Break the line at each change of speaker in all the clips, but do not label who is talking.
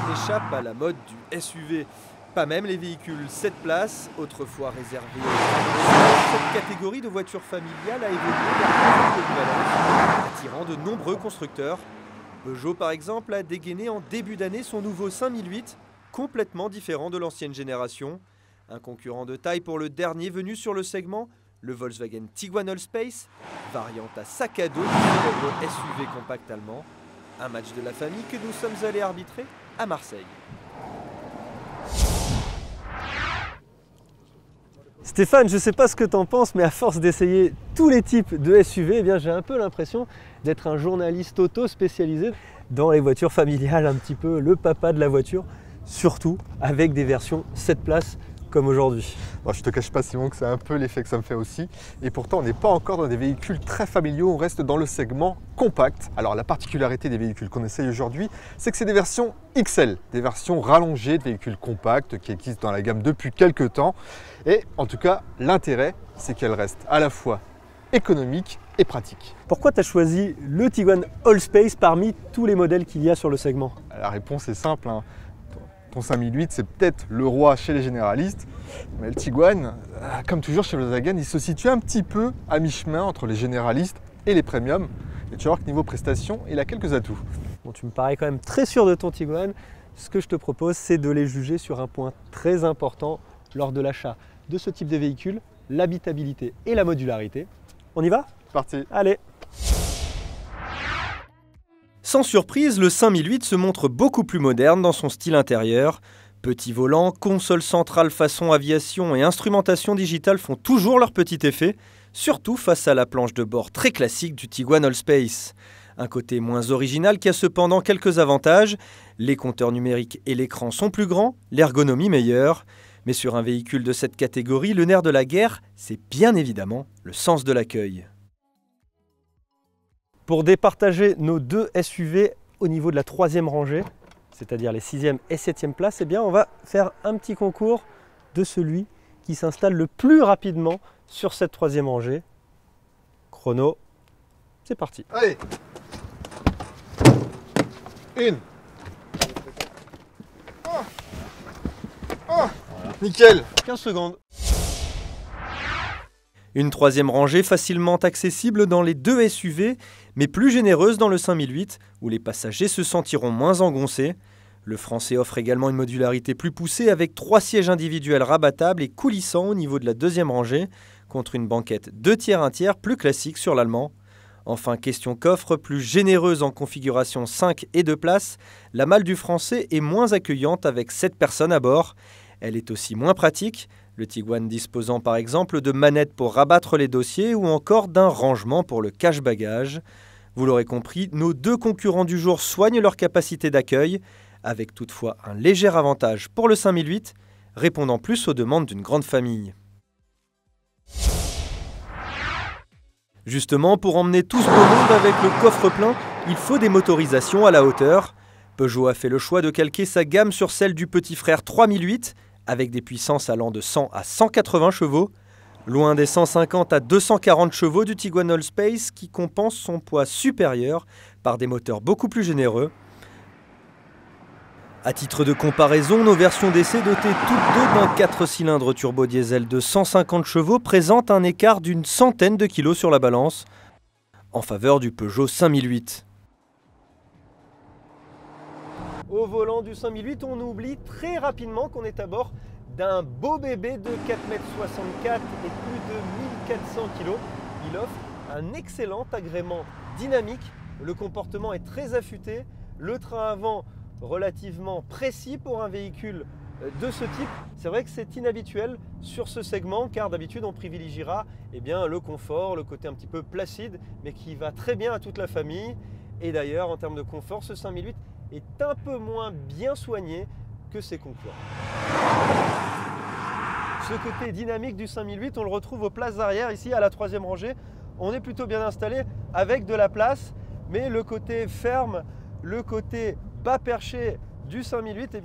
n'échappe à la mode du SUV. Pas même les véhicules 7 places, autrefois réservés aux cette catégorie de voitures familiales a évolué vers une polyvalence, attirant de nombreux constructeurs. Peugeot par exemple a dégainé en début d'année son nouveau 5008, complètement différent de l'ancienne génération. Un concurrent de taille pour le dernier venu sur le segment, le Volkswagen Tiguan Allspace, variante à sac à dos du célèbre SUV compact allemand. Un match de la famille que nous sommes allés arbitrer à Marseille.
Stéphane, je ne sais pas ce que tu en penses, mais à force d'essayer tous les types de SUV, eh bien, j'ai un peu l'impression d'être un journaliste auto spécialisé dans les voitures familiales, un petit peu le papa de la voiture, surtout avec des versions 7 places comme aujourd'hui.
Bon, je ne te cache pas, Simon, que c'est un peu l'effet que ça me fait aussi. Et pourtant, on n'est pas encore dans des véhicules très familiaux, on reste dans le segment compact. Alors la particularité des véhicules qu'on essaye aujourd'hui, c'est que c'est des versions XL, des versions rallongées de véhicules compacts qui existent dans la gamme depuis quelques temps. Et en tout cas, l'intérêt, c'est qu'elles restent à la fois économiques et pratiques.
Pourquoi tu as choisi le Tiguan Allspace parmi tous les modèles qu'il y a sur le segment?
La réponse est simple, hein. Ton 5008, c'est peut-être le roi chez les généralistes, mais le Tiguan, comme toujours chez Volkswagen, il se situe un petit peu à mi-chemin entre les généralistes et les premiums. Et tu vas voir que niveau prestation, il a quelques atouts.
Bon, tu me parais quand même très sûr de ton Tiguan. Ce que je te propose, c'est de les juger sur un point très important lors de l'achat de ce type de véhicule, l'habitabilité et la modularité. On y va?
C'est parti.
Allez!
Sans surprise, le 5008 se montre beaucoup plus moderne dans son style intérieur. Petit volant, console centrale façon aviation et instrumentation digitale font toujours leur petit effet, surtout face à la planche de bord très classique du Tiguan Allspace. Un côté moins original qui a cependant quelques avantages. Les compteurs numériques et l'écran sont plus grands, l'ergonomie meilleure. Mais sur un véhicule de cette catégorie, le nerf de la guerre, c'est bien évidemment le sens de l'accueil.
Pour départager nos deux SUV au niveau de la troisième rangée, c'est-à-dire les 6e et 7e places, eh bien on va faire un petit concours de celui qui s'installe le plus rapidement sur cette troisième rangée. Chrono, c'est parti.
Allez! Une! Oh, nickel!
15 secondes.
Une troisième rangée facilement accessible dans les deux SUV, mais plus généreuse dans le 5008, où les passagers se sentiront moins engoncés. Le français offre également une modularité plus poussée avec 3 sièges individuels rabattables et coulissants au niveau de la deuxième rangée, contre une banquette 2 tiers 1 tiers plus classique sur l'allemand. Enfin, question coffre, plus généreuse en configuration 5 et 2 places, la malle du français est moins accueillante avec 7 personnes à bord. Elle est aussi moins pratique, le Tiguan disposant par exemple de manettes pour rabattre les dossiers ou encore d'un rangement pour le cache-bagages. Vous l'aurez compris, nos deux concurrents du jour soignent leur capacité d'accueil, avec toutefois un léger avantage pour le 5008, répondant plus aux demandes d'une grande famille. Justement, pour emmener tout ce beau monde avec le coffre plein, il faut des motorisations à la hauteur. Peugeot a fait le choix de calquer sa gamme sur celle du petit frère 3008, avec des puissances allant de 100 à 180 chevaux, loin des 150 à 240 chevaux du Tiguan Allspace qui compense son poids supérieur par des moteurs beaucoup plus généreux. À titre de comparaison, nos versions d'essai dotées toutes deux d'un 4 cylindres turbo-diesel de 150 chevaux présentent un écart d'une centaine de kilos sur la balance, en faveur du Peugeot 5008.
Au volant du 5008, on oublie très rapidement qu'on est à bord d'un beau bébé de 4,64 m et plus de 1400 kg. Il offre un excellent agrément dynamique. Le comportement est très affûté. Le train avant relativement précis pour un véhicule de ce type. C'est vrai que c'est inhabituel sur ce segment car d'habitude on privilégiera le confort, le côté un petit peu placide mais qui va très bien à toute la famille. Et d'ailleurs en termes de confort, ce 5008 est un peu moins bien soigné que ses concurrents. Ce côté dynamique du 5008, on le retrouve aux places arrière ici à la troisième rangée. On est plutôt bien installé avec de la place, mais le côté ferme, le côté bas perché du 5008,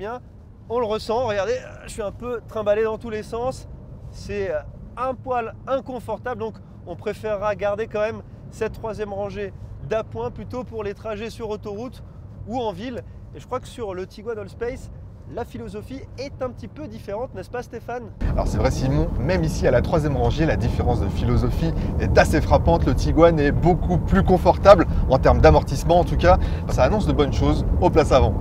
on le ressent. Regardez, je suis un peu trimballé dans tous les sens. C'est un poil inconfortable, donc on préférera garder quand même cette troisième rangée d'appoint plutôt pour les trajets sur autoroute ou en ville. Et je crois que sur le Tiguan Allspace, la philosophie est un petit peu différente, n'est-ce pas Stéphane?
Alors c'est vrai Simon, même ici à la 3e rangée, la différence de philosophie est assez frappante. Le Tiguan est beaucoup plus confortable, en termes d'amortissement en tout cas. Ça annonce de bonnes choses aux places avant.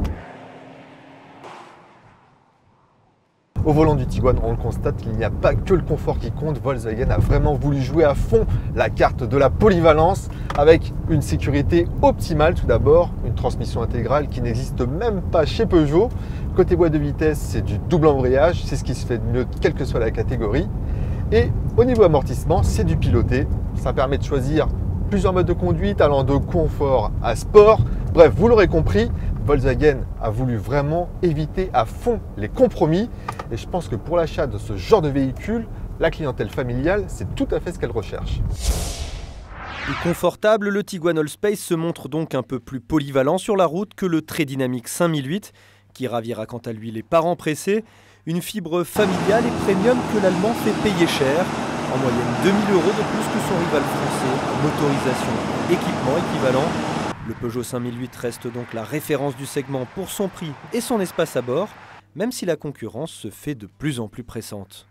Au volant du Tiguan, on le constate, il n'y a pas que le confort qui compte. Volkswagen a vraiment voulu jouer à fond la carte de la polyvalence avec une sécurité optimale tout d'abord, une transmission intégrale qui n'existe même pas chez Peugeot. Côté boîte de vitesse, c'est du double embrayage, c'est ce qui se fait de mieux quelle que soit la catégorie. Et au niveau amortissement, c'est du piloté. Ça permet de choisir plusieurs modes de conduite allant de confort à sport. Bref, vous l'aurez compris, Volkswagen a voulu vraiment éviter à fond les compromis. Et je pense que pour l'achat de ce genre de véhicule, la clientèle familiale, c'est tout à fait ce qu'elle recherche.
Plus confortable, le Tiguan Allspace se montre donc un peu plus polyvalent sur la route que le très dynamique 5008, qui ravira quant à lui les parents pressés. Une fibre familiale et premium que l'Allemand fait payer cher, en moyenne 2 000 € de plus que son rival français, motorisation, équipement équivalent. Le Peugeot 5008 reste donc la référence du segment pour son prix et son espace à bord, même si la concurrence se fait de plus en plus pressante.